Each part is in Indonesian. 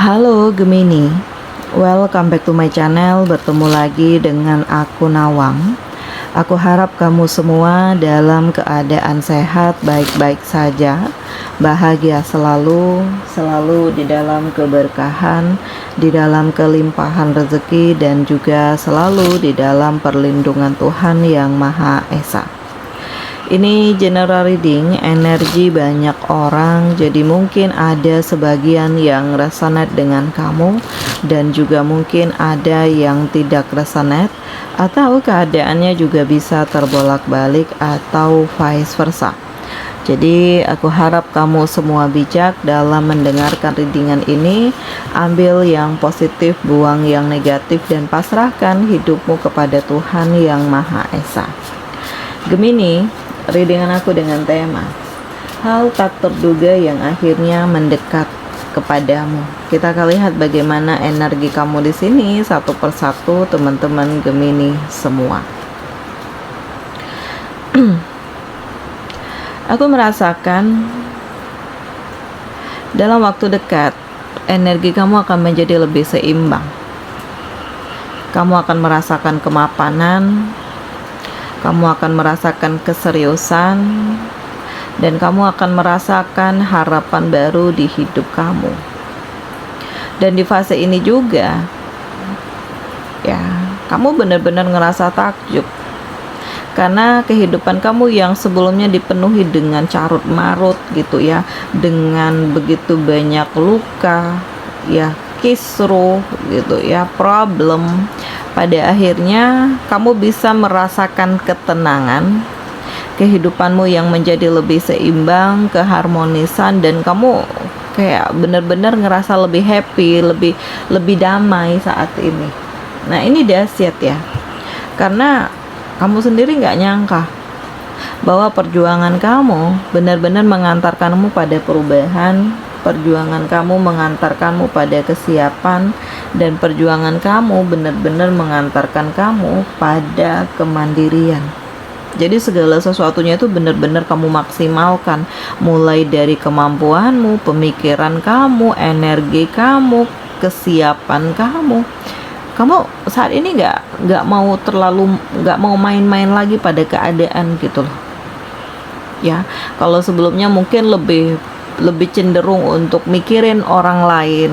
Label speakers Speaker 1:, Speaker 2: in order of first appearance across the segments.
Speaker 1: Halo Gemini, welcome back to my channel. Bertemu lagi dengan aku Nawang. Aku harap kamu semua dalam keadaan sehat, baik-baik saja, bahagia selalu, selalu di dalam keberkahan, di dalam kelimpahan rezeki, dan juga selalu di dalam perlindungan Tuhan Yang Maha Esa. Ini general reading, energi banyak orang, jadi mungkin ada sebagian yang resonate dengan kamu dan juga mungkin ada yang tidak resonate, atau keadaannya juga bisa terbolak-balik atau vice versa. Jadi aku harap kamu semua bijak dalam mendengarkan readingan ini. Ambil yang positif, buang yang negatif, dan pasrahkan hidupmu kepada Tuhan Yang Maha Esa. Gemini, readingan aku dengan tema hal tak terduga yang akhirnya mendekat kepadamu. Kita akan lihat bagaimana energi kamu di sini satu persatu, teman-teman Gemini semua. Aku merasakan dalam waktu dekat energi kamu akan menjadi lebih seimbang. Kamu akan merasakan kemapanan, kamu akan merasakan keseriusan, dan kamu akan merasakan harapan baru di hidup kamu. Dan di fase ini juga, ya, kamu benar-benar ngerasa takjub. Karena kehidupan kamu yang sebelumnya dipenuhi dengan carut marut gitu ya, dengan begitu banyak luka, ya, kisruh gitu ya, problem. Pada akhirnya kamu bisa merasakan ketenangan, kehidupanmu yang menjadi lebih seimbang, keharmonisan, dan kamu kayak benar-benar ngerasa lebih happy, lebih damai saat ini. Nah, ini dahsyat ya, karena kamu sendiri nggak nyangka bahwa perjuangan kamu benar-benar mengantarkanmu pada perubahan. Perjuangan kamu mengantarkanmu pada kesiapan, dan perjuangan kamu benar-benar mengantarkan kamu pada kemandirian. Jadi segala sesuatunya itu benar-benar kamu maksimalkan, mulai dari kemampuanmu, pemikiran kamu, energi kamu, kesiapan kamu. Kamu saat ini nggak mau main-main lagi pada keadaan gitu loh. Ya, kalau sebelumnya mungkin lebih cenderung untuk mikirin orang lain,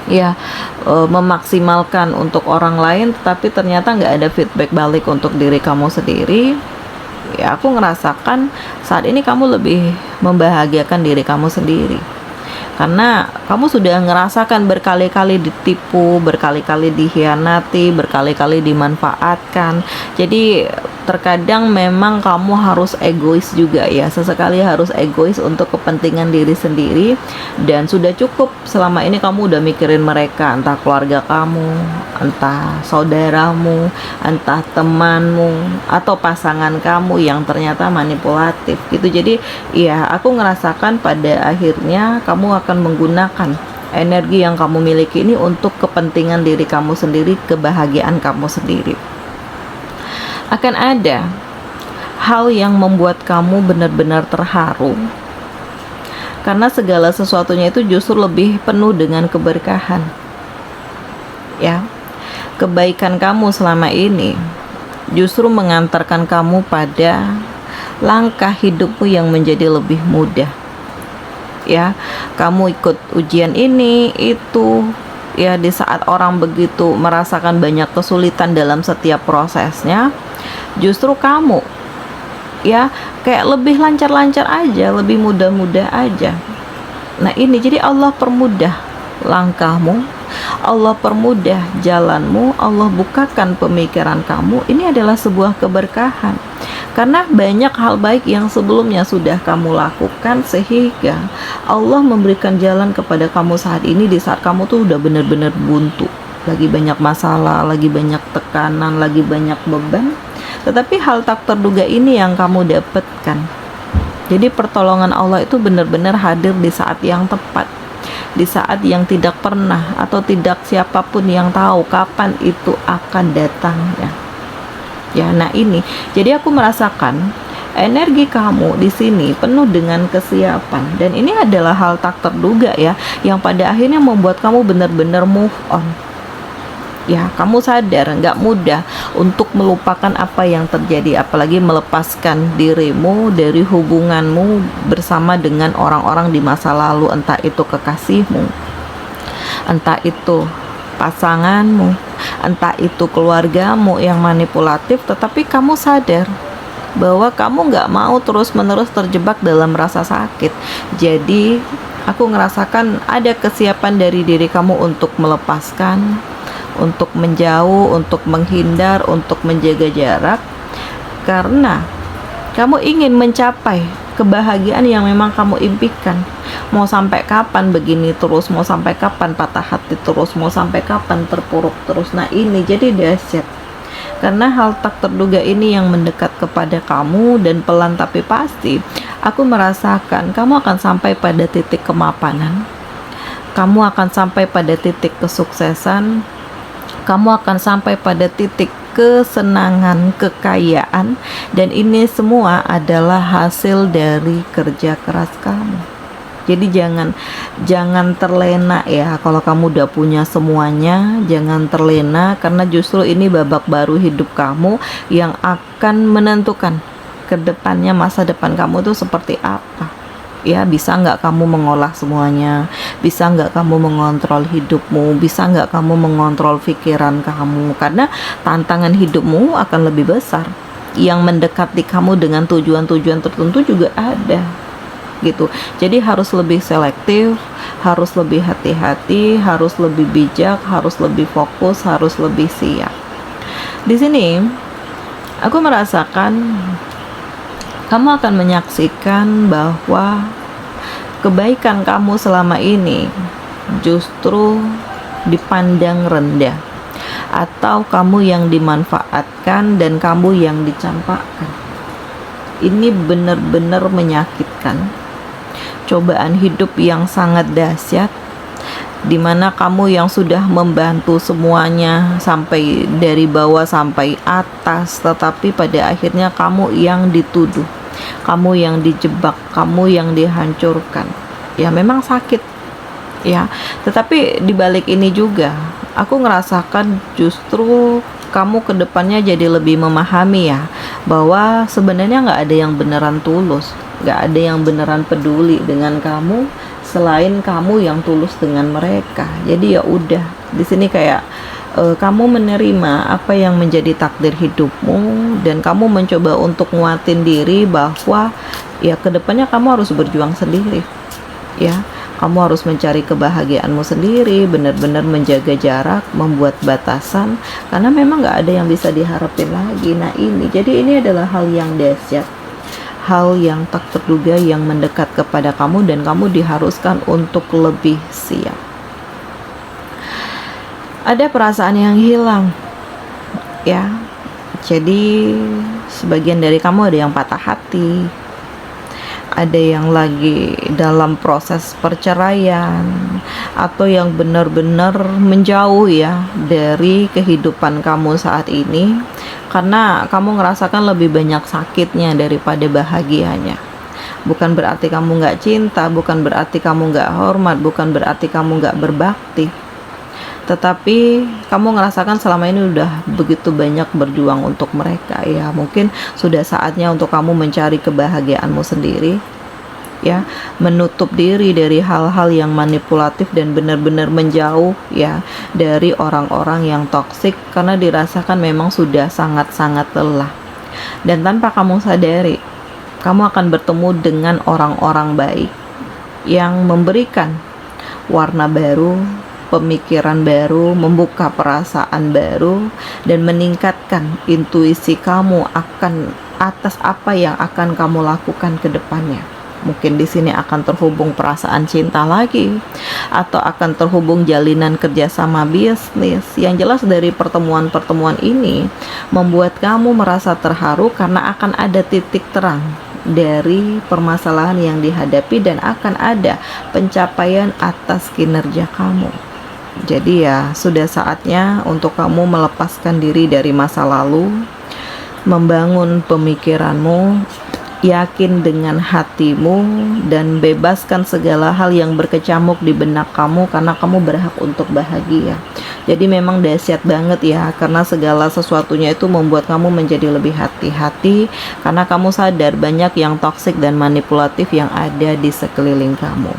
Speaker 1: ya, memaksimalkan untuk orang lain, tetapi ternyata nggak ada feedback balik untuk diri kamu sendiri. Ya, aku ngerasakan saat ini kamu lebih membahagiakan diri kamu sendiri, karena kamu sudah ngerasakan berkali-kali ditipu, berkali-kali dikhianati, berkali-kali dimanfaatkan. Jadi terkadang memang kamu harus egois juga ya, sesekali harus egois untuk kepentingan diri sendiri. Dan sudah cukup selama ini kamu udah mikirin mereka, entah keluarga kamu, entah saudaramu, entah temanmu, atau pasangan kamu yang ternyata manipulatif gitu. Jadi ya, aku ngerasakan pada akhirnya kamu akan menggunakan energi yang kamu miliki ini untuk kepentingan diri kamu sendiri, kebahagiaan kamu sendiri. Akan ada hal yang membuat kamu benar-benar terharu, karena segala sesuatunya itu justru lebih penuh dengan keberkahan. Ya, kebaikan kamu selama ini justru mengantarkan kamu pada langkah hidupmu yang menjadi lebih mudah. Ya, kamu ikut ujian ini itu, ya, di saat orang begitu merasakan banyak kesulitan dalam setiap prosesnya, justru kamu, ya, kayak lebih lancar-lancar aja, lebih mudah-mudah aja. Nah, ini jadi Allah permudah langkahmu, Allah permudah jalanmu, Allah bukakan pemikiran kamu. Ini adalah sebuah keberkahan, karena banyak hal baik yang sebelumnya sudah kamu lakukan, sehingga Allah memberikan jalan kepada kamu saat ini, di saat kamu tuh udah benar-benar buntu, lagi banyak masalah, lagi banyak tekanan, lagi banyak beban. Tetapi hal tak terduga ini yang kamu dapatkan. Jadi pertolongan Allah itu benar-benar hadir di saat yang tepat, di saat yang tidak pernah atau tidak siapapun yang tahu kapan itu akan datang ya. Ya, nah ini. Jadi aku merasakan Energi kamu di sini penuh dengan kesiapan, dan ini adalah hal tak terduga ya, yang pada akhirnya membuat kamu benar-benar move on. Ya, kamu sadar nggak mudah untuk melupakan apa yang terjadi, apalagi melepaskan dirimu dari hubunganmu bersama dengan orang-orang di masa lalu, entah itu kekasihmu, entah itu pasanganmu, entah itu keluargamu yang manipulatif. Tetapi kamu sadar bahwa kamu nggak mau terus-menerus terjebak dalam rasa sakit. Jadi aku ngerasakan ada kesiapan dari diri kamu untuk melepaskan, untuk menjauh, untuk menghindar, untuk menjaga jarak, karena kamu ingin mencapai kebahagiaan yang memang kamu impikan. Mau sampai kapan begini terus, mau sampai kapan patah hati terus, mau sampai kapan terpuruk terus. Nah ini jadi dahsyat, karena hal tak terduga ini yang mendekat kepada kamu, dan pelan tapi pasti aku merasakan kamu akan sampai pada titik kemapanan, kamu akan sampai pada titik kesuksesan, kamu akan sampai pada titik kesenangan, kekayaan, dan ini semua adalah hasil dari kerja keras kamu. Jadi jangan terlena ya, kalau kamu udah punya semuanya, jangan terlena, karena justru ini babak baru hidup kamu yang akan menentukan ke depannya masa depan kamu tuh seperti apa. Ya, bisa nggak kamu mengolah semuanya, bisa nggak kamu mengontrol hidupmu, bisa nggak kamu mengontrol pikiran kamu, karena tantangan hidupmu akan lebih besar. Yang mendekati kamu dengan tujuan-tujuan tertentu juga ada gitu. Jadi harus lebih selektif, harus lebih hati-hati, harus lebih bijak, harus lebih fokus, harus lebih siap. Di sini aku merasakan kamu akan menyaksikan bahwa kebaikan kamu selama ini justru dipandang rendah, atau kamu yang dimanfaatkan dan kamu yang dicampakkan. Ini benar-benar menyakitkan. Cobaan hidup yang sangat dahsyat, dimana kamu yang sudah membantu semuanya sampai dari bawah sampai atas, tetapi pada akhirnya kamu yang dituduh, kamu yang dijebak, kamu yang dihancurkan. Ya memang sakit ya, tetapi dibalik ini juga aku ngerasakan justru kamu kedepannya jadi lebih memahami ya, bahwa sebenarnya nggak ada yang beneran tulus, nggak ada yang beneran peduli dengan kamu selain kamu yang tulus dengan mereka. Jadi ya udah, di sini kayak kamu menerima apa yang menjadi takdir hidupmu, dan kamu mencoba untuk nguatin diri bahwa ya kedepannya kamu harus berjuang sendiri ya, kamu harus mencari kebahagiaanmu sendiri, benar-benar menjaga jarak, membuat batasan, karena memang nggak ada yang bisa diharapin lagi. Nah ini, jadi ini adalah hal yang dahsyat, hal yang tak terduga yang mendekat kepada kamu, dan kamu diharuskan untuk lebih siap. Ada perasaan yang hilang ya, jadi sebagian dari kamu ada yang patah hati, ada yang lagi dalam proses perceraian, atau yang benar-benar menjauh ya dari kehidupan kamu saat ini, karena kamu ngerasakan lebih banyak sakitnya daripada bahagianya. Bukan berarti kamu nggak cinta, bukan berarti kamu nggak hormat, bukan berarti kamu nggak berbakti, tetapi kamu ngerasakan selama ini udah begitu banyak berjuang untuk mereka ya. Mungkin sudah saatnya untuk kamu mencari kebahagiaanmu sendiri ya, menutup diri dari hal-hal yang manipulatif, dan benar-benar menjauh ya dari orang-orang yang toksik, karena dirasakan memang sudah sangat-sangat lelah. Dan tanpa kamu sadari, kamu akan bertemu dengan orang-orang baik yang memberikan warna baru, pemikiran baru, membuka perasaan baru, dan meningkatkan intuisi kamu akan atas apa yang akan kamu lakukan ke depannya. Mungkin di sini akan terhubung perasaan cinta lagi, atau akan terhubung jalinan kerjasama bisnis. Yang jelas dari pertemuan-pertemuan ini membuat kamu merasa terharu, karena akan ada titik terang dari permasalahan yang dihadapi, dan akan ada pencapaian atas kinerja kamu. Jadi ya sudah saatnya untuk kamu melepaskan diri dari masa lalu, membangun pemikiranmu, yakin dengan hatimu dan bebaskan segala hal yang berkecamuk di benak kamu, karena kamu berhak untuk bahagia. Jadi memang dahsyat banget ya, karena segala sesuatunya itu membuat kamu menjadi lebih hati-hati, karena kamu sadar banyak yang toksik dan manipulatif yang ada di sekeliling kamu.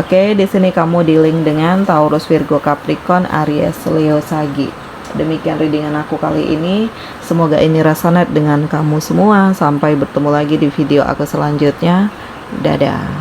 Speaker 1: Oke, di sini kamu dealing dengan Taurus, Virgo, Capricorn, Aries, Leo, Sagi. Demikian readingan aku kali ini. Semoga ini resonate dengan kamu semua. Sampai bertemu lagi di video aku selanjutnya. Dadah.